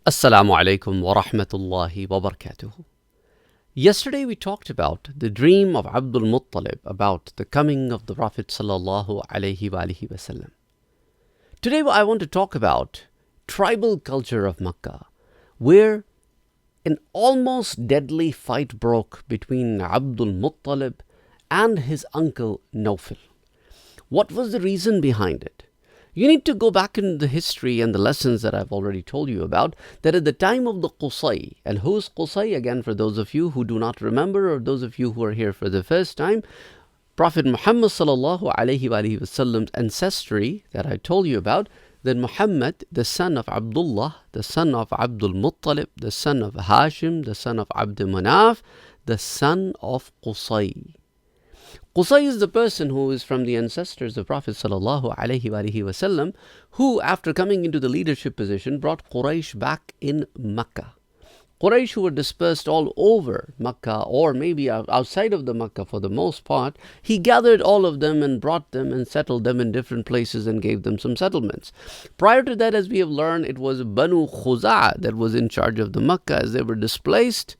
Assalamu alaikum wa rahmatullahi wa barakatuh. Yesterday we talked about the dream of Abdul Muttalib about the coming of the Prophet sallallahu alaihi wasallam. Today I want to talk about tribal culture of Makkah, where an almost deadly fight broke between Abdul Muttalib and his uncle Nawfil. What was the reason behind it? You need to go back in the history and the lessons that I've already told you about, that at the time of the Qusay, and who's Qusay? Again, for those of you who do not remember or those of you who are here for the first time, Prophet Muhammad sallallahu alaihi wasallam's ancestry that I told you about, that Muhammad, the son of Abdullah, the son of Abdul Muttalib, the son of Hashim, the son of Abd Manaf, the son of Qusay. Qusay is the person who is from the ancestors of Prophet sallallahu alaihi wasallam, who after coming into the leadership position brought Quraysh back in Makkah. Quraysh who were dispersed all over Makkah or maybe outside of the Makkah for the most part, he gathered all of them and brought them and settled them in different places and gave them some settlements. Prior to that, as we have learned, it was Banu Khuza'a that was in charge of the Makkah as they were displaced.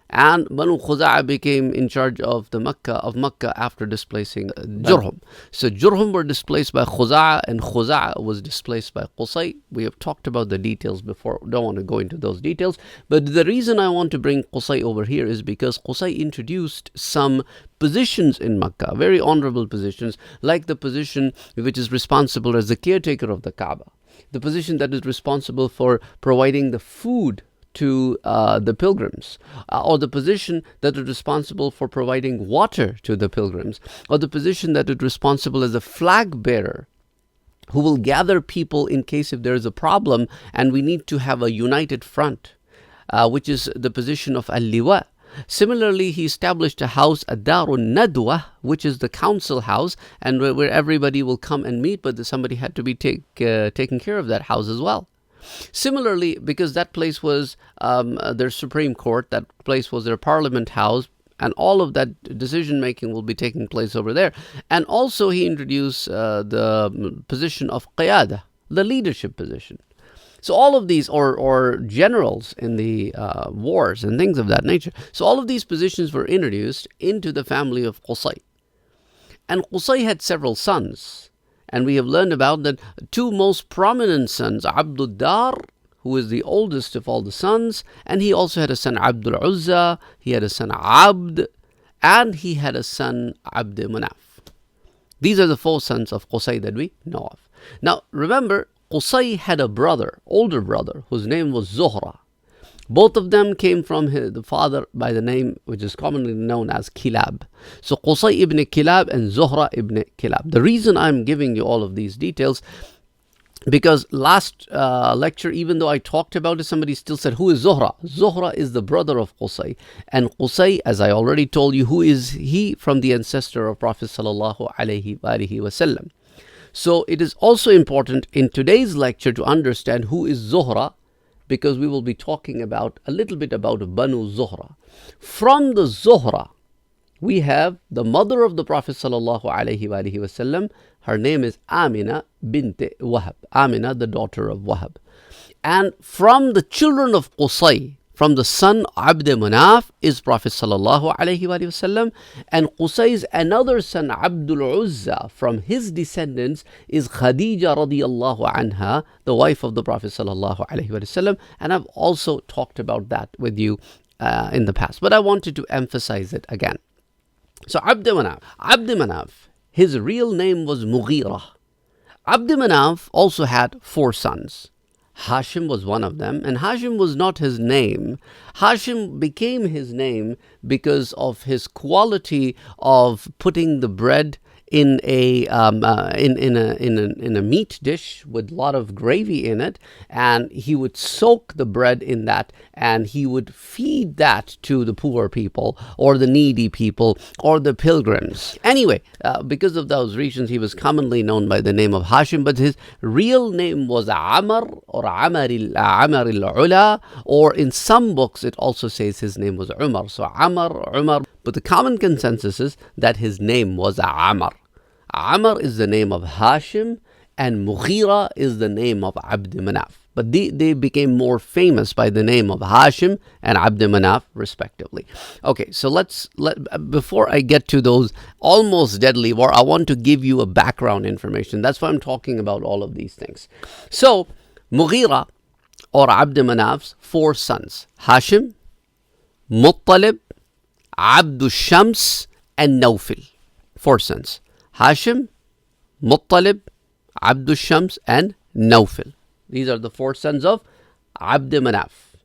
And Banu Khuza'a became in charge of Makkah after displacing Jurhum. So Jurhum were displaced by Khuza'a and Khuza'a was displaced by Qusay. We have talked about the details before. Don't want to go into those details. But the reason I want to bring Qusay over here is because Qusay introduced some positions in Makkah, very honorable positions, like the position which is responsible as the caretaker of the Kaaba, the position that is responsible for providing the food to the pilgrims, or the position that is responsible for providing water to the pilgrims, or the position that is responsible as a flag bearer who will gather people in case if there is a problem and we need to have a united front, which is the position of al-liwa. Similarly, he established a house, a Darun Nadwa, which is the council house, and where everybody will come and meet, but somebody had to be taking care of that house as well. Similarly, because that place was their Supreme Court, that place was their Parliament House, and all of that decision making will be taking place over there. And also he introduced the position of Qiyada, the leadership position. So all of these, or generals in the wars and things of that nature. So all of these positions were introduced into the family of Qusay. And Qusay had several sons. And we have learned about the two most prominent sons, Abdul Dar, who is the oldest of all the sons, and he also had a son, Abdul Uzza, he had a son, Abd, and he had a son, Abd Manaf. These are the four sons of Qusay that we know of. Now, remember, Qusay had a brother, older brother, whose name was Zuhra. Both of them came from the father by the name which is commonly known as Kilab. So Qusay ibn Kilab and Zuhra ibn Kilab. The reason I'm giving you all of these details, because last lecture, even though I talked about it, somebody still said, who is Zuhra? Zuhra is the brother of Qusay. And Qusay, as I already told you, who is he? From the ancestor of Prophet sallallahu alaihi wasallam. So it is also important in today's lecture to understand who is Zuhra, because we will be talking about a little bit about Banu Zuhra. From the Zuhra, we have the mother of the Prophet sallallahu alaihi wasallam. Her name is Amina bint Wahab. Amina, the daughter of Wahab. And from the children of Qusay, from the son Abd Manaf is Prophet sallallahu alaihi wasallam, and Qusay's another son Abdul Uzza, from his descendants is Khadija radiyallahu anha, the wife of the Prophet sallallahu alaihi wasallam, and I've also talked about that with you in the past, but I wanted to emphasize it again. So Abd Manaf, his real name was Mughira. Abd Manaf also had four sons. Hashim was one of them, and Hashim was not his name. Hashim became his name because of his quality of putting the bread in a meat dish with a lot of gravy in it, and he would soak the bread in that, and he would feed that to the poor people or the needy people or the pilgrims. Anyway, because of those reasons, he was commonly known by the name of Hashim, but his real name was Amr or Amr al-Ula, or in some books it also says his name was Umar. So Umar. But the common consensus is that his name was Amr. Amr is the name of Hashim, and Mughira is the name of Abd Manaf. but they became more famous by the name of Hashim and Abd Manaf, respectively. Okay, so before I get to those almost deadly war, I want to give you a background information. That's why I'm talking about all of these things. So, Mughira or Abd Manaf's 4 sons, Hashim, Muttalib, Abdul Shams, and Nawfil. 4 sons. Hashim, Muttalib, Abdul Shams, and Nawfil. These are the 4 sons of Abd Manaf.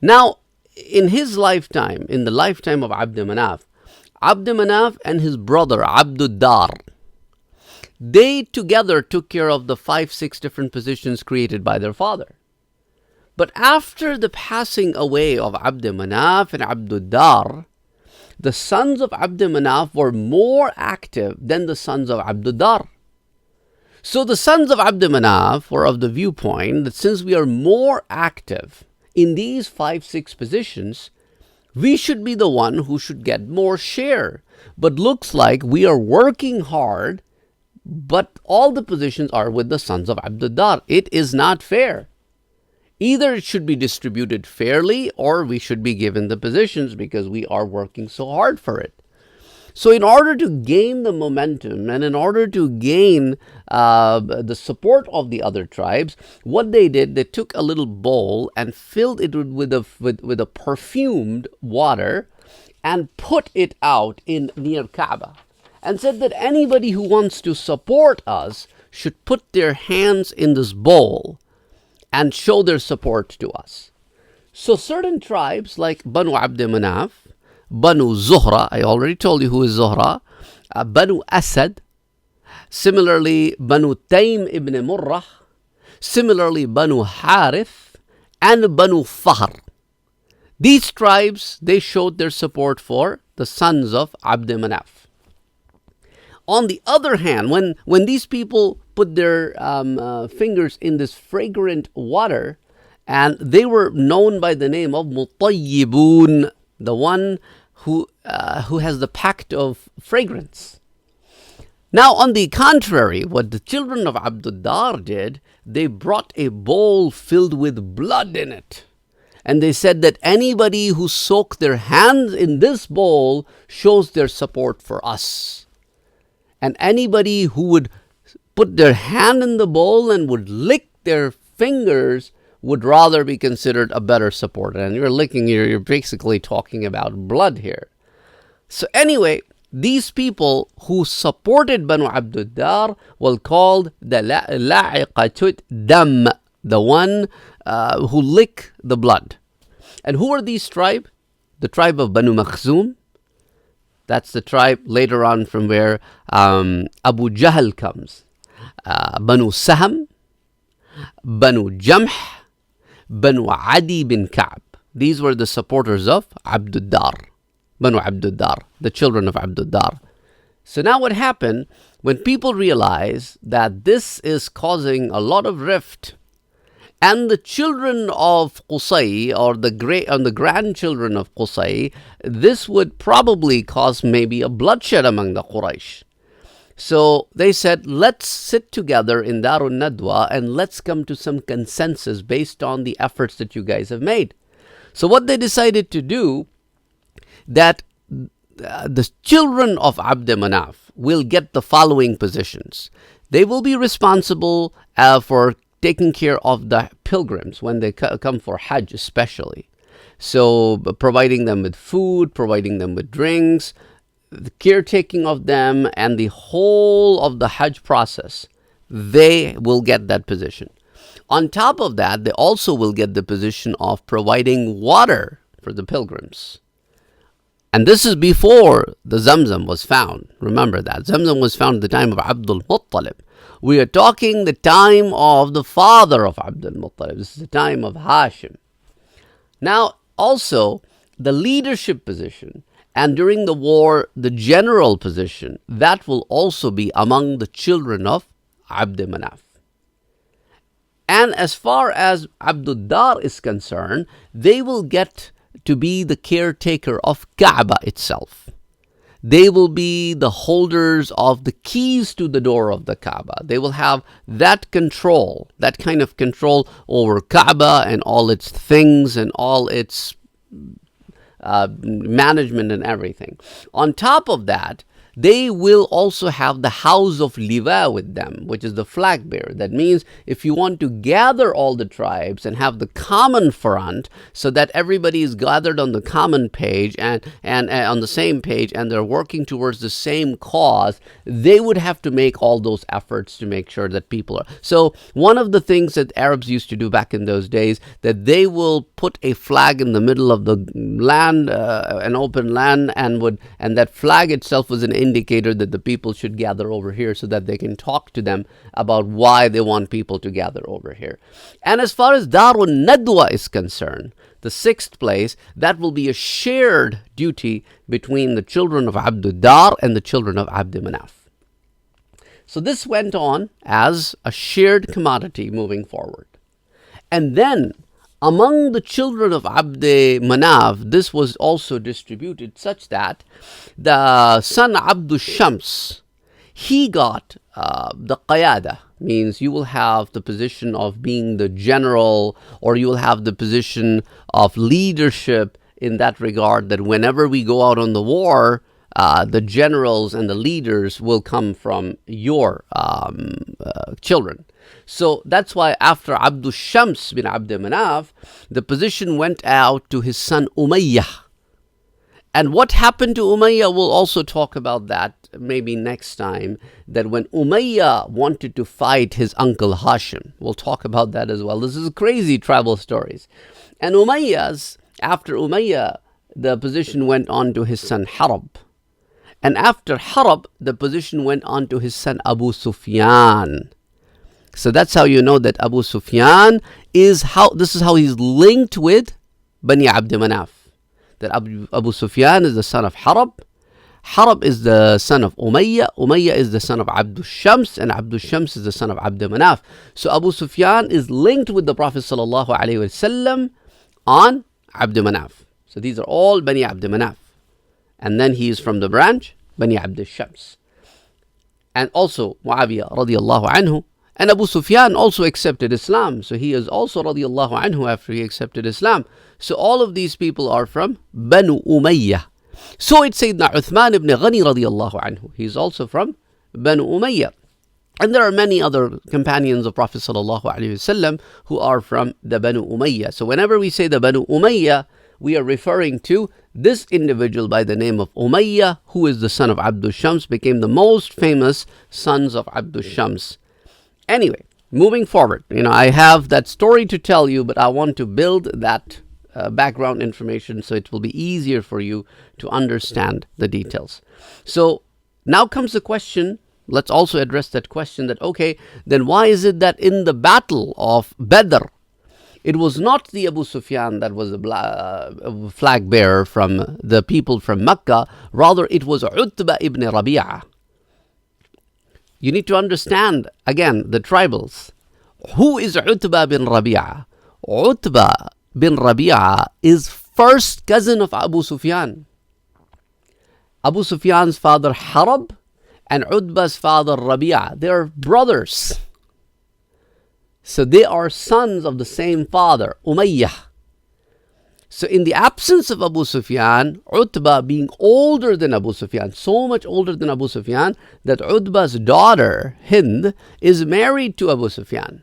Now, in his lifetime, in the lifetime of Abd Manaf and his brother Abdul Dar, they together took care of the 5-6 different positions created by their father. But after the passing away of Abd Manaf and Abdul Dar, the sons of Abd Manaf were more active than the sons of Abdul Dar. So the sons of Abd Manaf were of the viewpoint that since we are more active in these 5-6 positions, we should be the one who should get more share. But looks like we are working hard, but all the positions are with the sons of Abd Dar. It is not fair. Either it should be distributed fairly or we should be given the positions because we are working so hard for it. So in order to gain the momentum and in order to gain the support of the other tribes, what they did, they took a little bowl and filled it with a perfumed water and put it out in near Kaaba and said that anybody who wants to support us should put their hands in this bowl and show their support to us. So certain tribes like Banu Abd Manaf, Banu Zuhra, I already told you who is Zuhra, Banu Asad, similarly Banu Taym ibn Murrah, similarly Banu Harith, and Banu Fahr. These tribes, they showed their support for the sons of Abd Manaf. On the other hand, when these people put their fingers in this fragrant water, and they were known by the name of Mutayyibun, the one who has the pact of fragrance. Now, on the contrary, what the children of Abdul Dar did, they brought a bowl filled with blood in it. And they said that anybody who soaked their hands in this bowl shows their support for us. And anybody who would put their hand in the bowl and would lick their fingers would rather be considered a better supporter. And you're basically talking about blood here. So anyway, these people who supported Banu Abdul Dar were called the La'iqatut Dam, the one who lick the blood. And who are these tribe? The tribe of Banu Makhzum. That's the tribe later on from where Abu Jahl comes. Banu Saham, Banu Jamh, Banu Adi bin Ka'b. These were the supporters of Abdul Dar, Banu Abdul Dar, the children of Abdul Dar. So now what happened, when people realized that this is causing a lot of rift, and the children of Qusay, or the grandchildren of Qusay, this would probably cause maybe a bloodshed among the Quraysh. So they said, let's sit together in Darun Nadwa and let's come to some consensus based on the efforts that you guys have made. So what they decided to do, that the children of Abd Manaf will get the following positions. They will be responsible for taking care of the pilgrims when they come for Hajj especially. So providing them with food, providing them with drinks, the caretaking of them, and the whole of the Hajj process, they will get that position. On top of that, they also will get the position of providing water for the pilgrims. And this is before the Zamzam was found. Remember that. Zamzam was found at the time of Abdul Muttalib. We are talking the time of the father of Abdul Muttalib. This is the time of Hashim. Now, also, the leadership position, and during the war, the general position, that will also be among the children of Abd Manaf. And as far as Abdul Dar is concerned, they will get to be the caretaker of Kaaba itself. they will be the holders of the keys to the door of the Kaaba. They will have that control, that kind of control over Kaaba and all its things and all its management and everything. On top of that, they will also have the house of Liwa with them, which is the flag bearer. That means if you want to gather all the tribes and have the common front so that everybody is gathered on the common page and on the same page and they're working towards the same cause, they would have to make all those efforts to make sure that people are. So one of the things that Arabs used to do back in those days, that they will put a flag in the middle of the land, an open land, and that flag itself was an indicator that the people should gather over here so that they can talk to them about why they want people to gather over here. And as far as Darun Nadwa is concerned, the sixth place, that will be a shared duty between the children of Abdul Dar and the children of Abd Manaf. So this went on as a shared commodity moving forward. And then among the children of Abd Manaf, this was also distributed such that the son Abdul Shams, he got the qayada, means you will have the position of being the general, or you will have the position of leadership in that regard, that whenever we go out on the war, the generals and the leaders will come from your children. So that's why after Abdul Shams bin Abd Manaf, the position went out to his son Umayyah. And what happened to Umayyah, we'll also talk about that maybe next time, that when Umayyah wanted to fight his uncle Hashim, we'll talk about that as well. This is crazy tribal stories. And after Umayyah, the position went on to his son Harb. And after Harb, the position went on to his son Abu Sufyan. So that's how you know that Abu Sufyan this is how he's linked with Bani Abd Manaf. That Abu Sufyan is the son of Harb. Harb is the son of Umayyah. Umayyah is the son of Abdul Shams, and Abdul Shams is the son of Abd Manaf. So Abu Sufyan is linked with the Prophet ﷺ on Abd Manaf. So these are all Bani Abd Manaf. And then he is from the branch Bani Abd Shams. And also Muawiyah radiallahu anhu. And Abu Sufyan also accepted Islam. So he is also radiallahu anhu after he accepted Islam. So all of these people are from Banu Umayyah. So it's Sayyidina Uthman ibn Ghani radiallahu anhu. He is also from Banu Umayyah. And there are many other companions of Prophet sallallahu alaihi wasallam who are from the Banu Umayyah. So whenever we say the Banu Umayyah, we are referring to this individual by the name of Umayyah, who is the son of Abdul Shams, became the most famous sons of Abdul Shams. Anyway, moving forward, I have that story to tell you, but I want to build that background information so it will be easier for you to understand the details. So now comes the question, let's also address that question that, okay, then why is it that in the battle of Badr, it was not the Abu Sufyan that was the flag bearer from the people from Mecca, rather it was Utbah ibn Rabi'ah. You need to understand, again, the tribals. Who is Utbah bin Rabi'ah? Utbah bin Rabi'ah is first cousin of Abu Sufyan. Abu Sufyan's father Harb and Utbah's father Rabi'ah, they are brothers. So they are sons of the same father, Umayyah. So in the absence of Abu Sufyan, Utbah being older than Abu Sufyan, so much older than Abu Sufyan, that Utbah's daughter, Hind, is married to Abu Sufyan.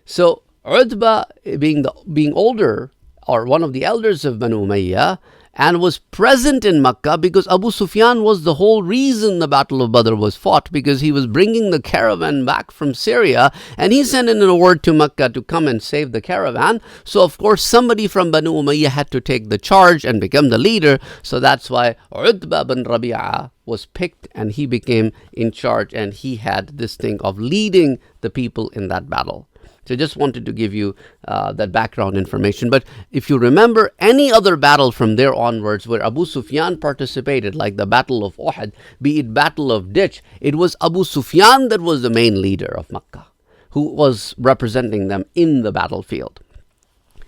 So Utbah being older, or one of the elders of Banu Umayyah, and was present in Makkah because Abu Sufyan was the whole reason the Battle of Badr was fought, because he was bringing the caravan back from Syria and he sent in a word to Makkah to come and save the caravan. So of course somebody from Banu Umayyah had to take the charge and become the leader. So that's why Utbah bin Rabi'ah was picked and he became in charge, and he had this thing of leading the people in that battle. So I just wanted to give you that background information. But if you remember any other battle from there onwards where Abu Sufyan participated, like the Battle of Uhud, be it Battle of Ditch, it was Abu Sufyan that was the main leader of Makkah, who was representing them in the battlefield.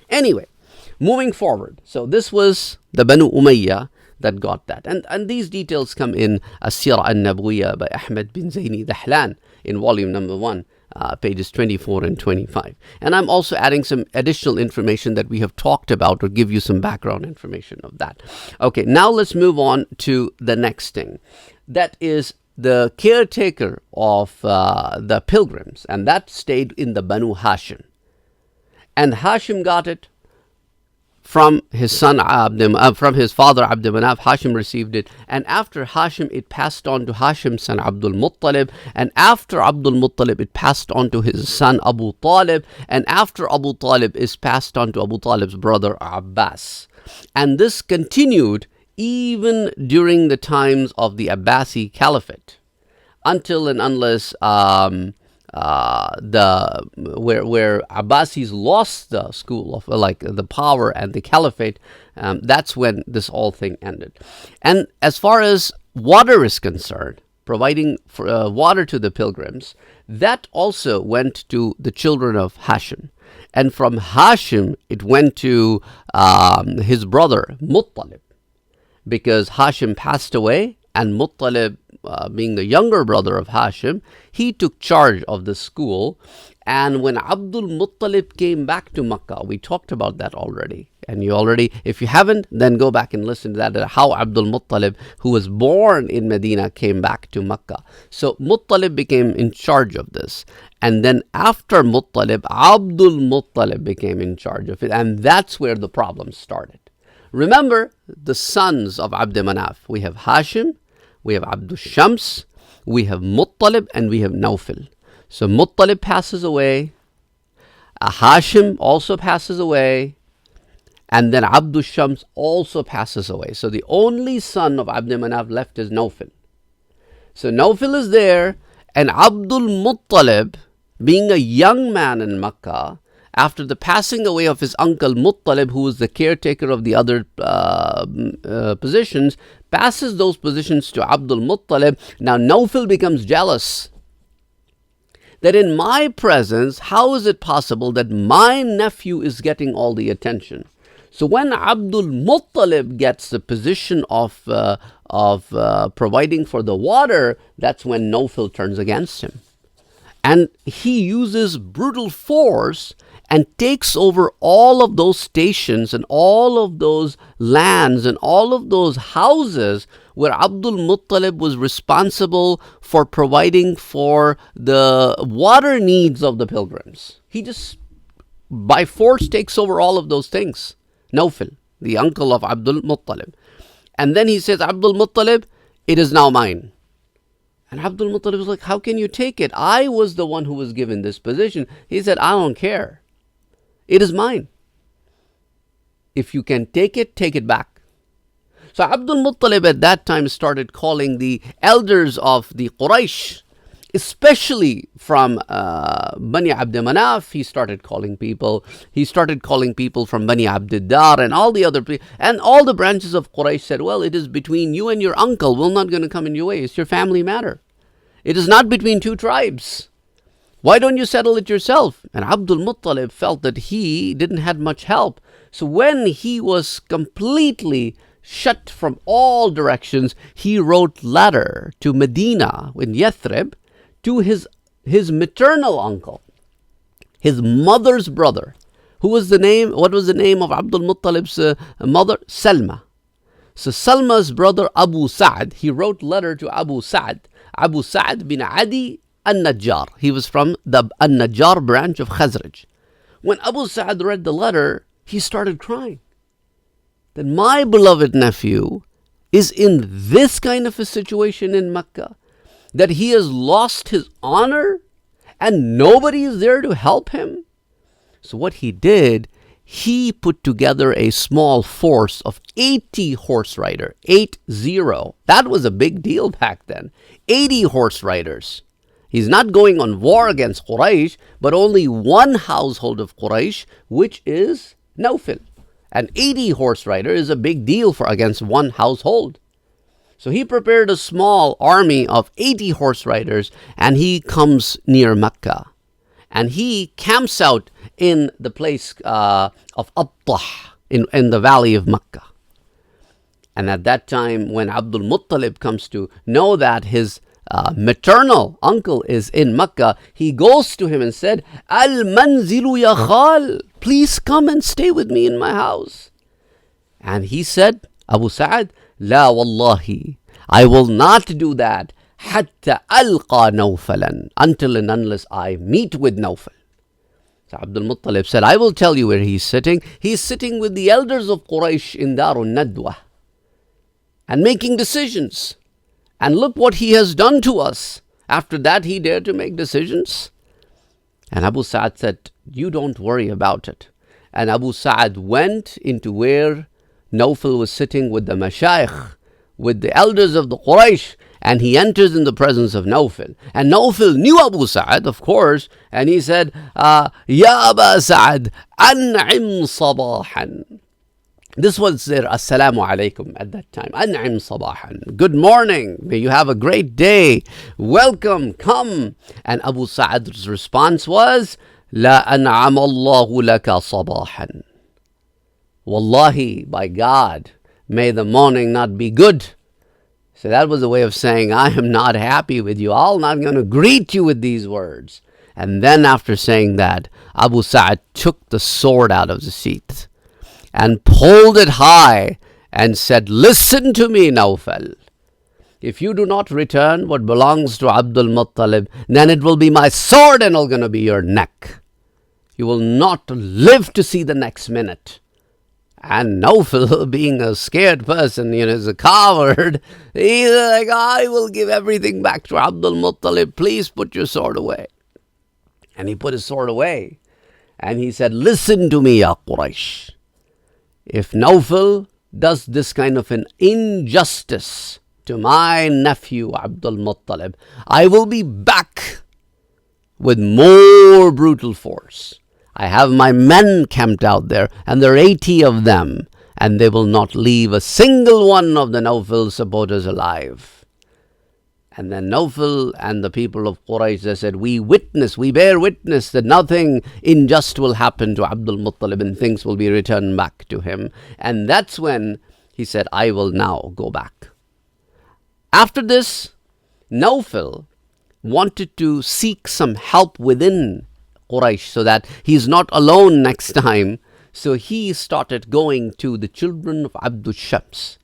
Anyway, moving forward. So this was the Banu Umayyah. that got that. And these details come in As-Sirah An-Nabawiyya by Ahmed bin Zaini Dahlan in volume number 1, pages 24 and 25. And I'm also adding some additional information that we have talked about, or give you some background information of that. Okay, now let's move on to the next thing. That is the caretaker of the pilgrims, and that stayed in the Banu Hashim. And Hashim got it from his son from his father Abdul Manaf. Hashim received it, and after Hashim it passed on to Hashim's son Abdul Muttalib, and after Abdul Muttalib it passed on to his son Abu Talib, and after Abu Talib is passed on to Abu Talib's brother Abbas. And this continued even during the times of the Abbasi Caliphate, until and unless where Abbasis lost the school of like the power and the caliphate, that's when this whole thing ended. And as far as water is concerned, providing for, water to the pilgrims, that also went to the children of Hashim. And from Hashim, it went to his brother Muttalib, because Hashim passed away, and Muttalib, being the younger brother of Hashim, he took charge of the school. And when Abdul Muttalib came back to Makkah, we talked about that already. And if you haven't, then go back and listen to that, how Abdul Muttalib, who was born in Medina, came back to Makkah. So Muttalib became in charge of this. And then after Muttalib, Abdul Muttalib became in charge of it. And that's where the problem started. Remember the sons of Abd Manaf. We have Hashim, we have Abdul Shams, we have Muttalib, and we have Nawfil. So Muttalib passes away, Hashim also passes away, and then Abdul Shams also passes away. So the only son of Abd Manaf left is Nawfil. So Nawfil is there, and Abdul Muttalib, being a young man in Makkah, after the passing away of his uncle Muttalib, who was the caretaker of the other positions, passes those positions to Abdul Muttalib. Now Nawfil becomes jealous that in my presence, how is it possible that my nephew is getting all the attention? So when Abdul Muttalib gets the position of providing for the water, that's when Nawfil turns against him. And he uses brutal force and takes over all of those stations and all of those lands and all of those houses where Abdul Muttalib was responsible for providing for the water needs of the pilgrims. He just by force takes over all of those things. Nawfil, the uncle of Abdul Muttalib. And then he says, Abdul Muttalib, it is now mine. And Abdul Muttalib was like, how can you take it? I was the one who was given this position. He said, I don't care. It is mine. If you can take it back. So Abdul Muttalib at that time started calling the elders of the Quraysh, especially from Bani Abd Manaf. He started calling people from Bani Abdiddar and all the other people. And all the branches of Quraysh said, well, it is between you and your uncle. We're not going to come in your way. It's your family matter. It is not between two tribes. Why don't you settle it yourself? And Abdul Muttalib felt that he didn't have much help. So when he was completely shut from all directions, he wrote letter to Medina in Yathrib to his maternal uncle, his mother's brother. What was the name of Abdul Muttalib's mother? Salma. So Salma's brother Abu Sa'd, he wrote letter to Abu Sa'd bin Adi An-Najjar. He was from the An-Najjar branch of Khazraj. When Abu Sa'd read the letter, he started crying. That my beloved nephew is in this kind of a situation in Mecca, that he has lost his honor and nobody is there to help him. So what he did, he put together a small force of 80 horse riders, 80. That was a big deal back then. 80 horse riders. He's not going on war against Quraysh, but only one household of Quraysh, which is Nawfil. And 80 horse rider is a big deal against one household. So he prepared a small army of 80 horse riders, and he comes near Mecca. And he camps out in the place of Abtah, in the valley of Mecca. And at that time, when Abdul Muttalib comes to know that his maternal uncle is in Mecca, he goes to him and said, Al-manzilu ya khal, please come and stay with me in my house. And he said, Abu Sa'ad, La wallahi, I will not do that, hatta alqa Nawfalan, until and unless I meet with Nawfil. So Abdul Muttalib said, I will tell you where he's sitting. He's sitting with the elders of Quraysh in Darun Nadwa and making decisions. And look what he has done to us. After that, he dared to make decisions. And Abu Sa'ad said, you don't worry about it. And Abu Sa'ad went into where Nawfil was sitting with the mashayikh, with the elders of the Quraysh, and he enters in the presence of Nawfil. And Nawfil knew Abu Sa'ad, of course, and he said, Ya Aba Sa'ad, an'im sabahan. This was their assalamu alaikum at that time. An'im sabahan. Good morning. May you have a great day. Welcome. Come. And Abu Sa'ad's response was, La an'am Allahu laka sabahan. Wallahi, by God, may the morning not be good. So that was a way of saying, I am not happy with you. I'm not going to greet you with these words. And then after saying that, Abu Sa'ad took the sword out of the seat and pulled it high and said, listen to me, Nawfal. If you do not return what belongs to Abdul Muttalib, then it will be my sword and it's going to be your neck. You will not live to see the next minute. And Nawfil, being a scared person, is a coward, he's like, I will give everything back to Abdul Muttalib. Please put your sword away. And he put his sword away. And he said, listen to me, Ya Quraysh. If Nawfil does this kind of an injustice to my nephew, Abdul Muttalib, I will be back with more brutal force. I have my men camped out there, and there are 80 of them, and they will not leave a single one of the Nawfil supporters alive. And then Nawfil and the people of Quraysh, they said, we bear witness that nothing unjust will happen to Abdul Muttalib and things will be returned back to him. And that's when he said, I will now go back. After this, Nawfil wanted to seek some help within Quraysh so that he's not alone next time. So he started going to the children of Abdul Shams,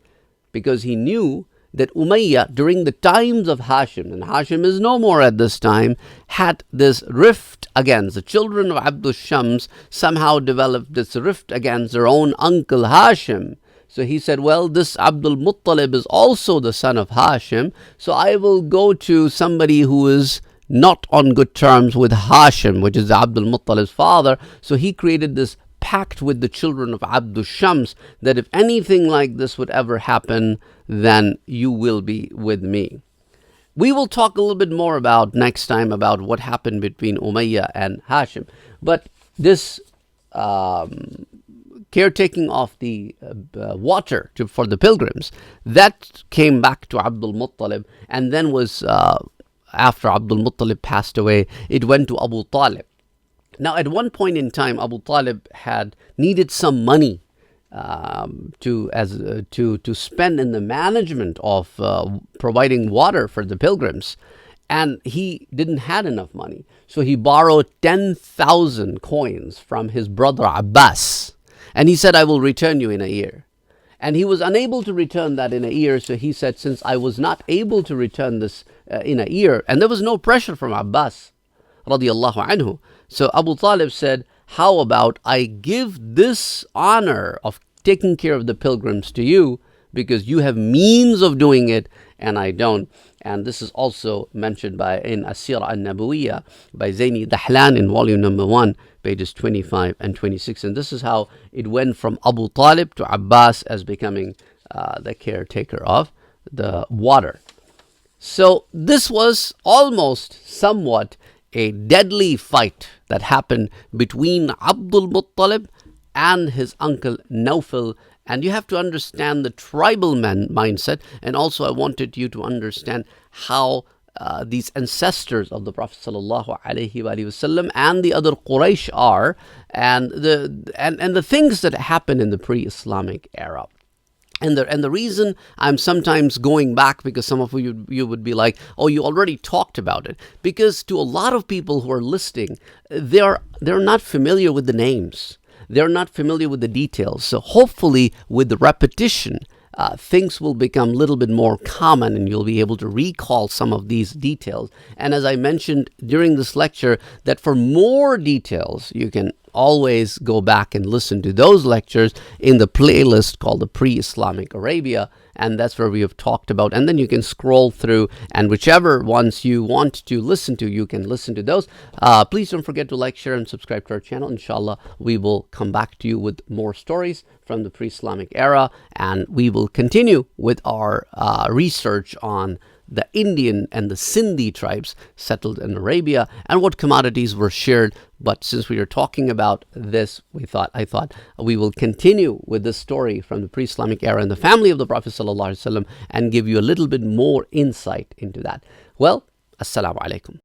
because he knew that Umayyah, during the times of Hashim, and Hashim is no more at this time, had this rift against the children of Abdul Shams, somehow developed this rift against their own uncle Hashim. So he said, well, this Abdul Muttalib is also the son of Hashim, so I will go to somebody who is not on good terms with Hashim, which is Abdul Muttalib's father. So he created this pact with the children of Abdul Shams that if anything like this would ever happen, then you will be with me. We will talk a little bit more about next time about what happened between Umayyah and Hashim. But this caretaking of the water for the pilgrims, that came back to Abdul Muttalib, and then was after Abdul Muttalib passed away, it went to Abu Talib. Now, at one point in time, Abu Talib had needed some money to spend in the management of providing water for the pilgrims, and he didn't have enough money. So he borrowed 10,000 coins from his brother Abbas, and he said, I will return you in a year. And he was unable to return that in a year, so he said, since I was not able to return this in a year, and there was no pressure from Abbas, radiallahu anhu, so Abu Talib said, how about I give this honor of taking care of the pilgrims to you, because you have means of doing it, and I don't. And this is also mentioned in As-Sirah An-Nabawiyya by Zaini Dahlan in volume number 1, pages 25 and 26. And this is how it went from Abu Talib to Abbas as becoming the caretaker of the water. So this was almost somewhat a deadly fight that happened between Abdul Muttalib and his uncle Nawfil. And you have to understand the tribal mindset. And also I wanted you to understand how these ancestors of the Prophet ﷺ and the other Quraysh are, and the things that happened in the pre-Islamic era. And the reason I'm sometimes going back, because some of you would be like, oh, you already talked about it, because to a lot of people who are listening, they're not familiar with the names, they're not familiar with the details. So hopefully with the repetition, things will become a little bit more common and you'll be able to recall some of these details. And as I mentioned during this lecture, that for more details, you can always go back and listen to those lectures in the playlist called the Pre-Islamic Arabia, and that's where we have talked about. And then you can scroll through, and whichever ones you want to listen to, you can listen to those. Please don't forget to like, share, and subscribe to our channel. Inshallah, we will come back to you with more stories from the pre-Islamic era, and we will continue with our research on the Indian and the Sindhi tribes settled in Arabia and what commodities were shared. But since we are talking about this, I thought we will continue with this story from the pre-Islamic era and the family of the Prophet ﷺ and give you a little bit more insight into that. Well, Assalamu alaikum.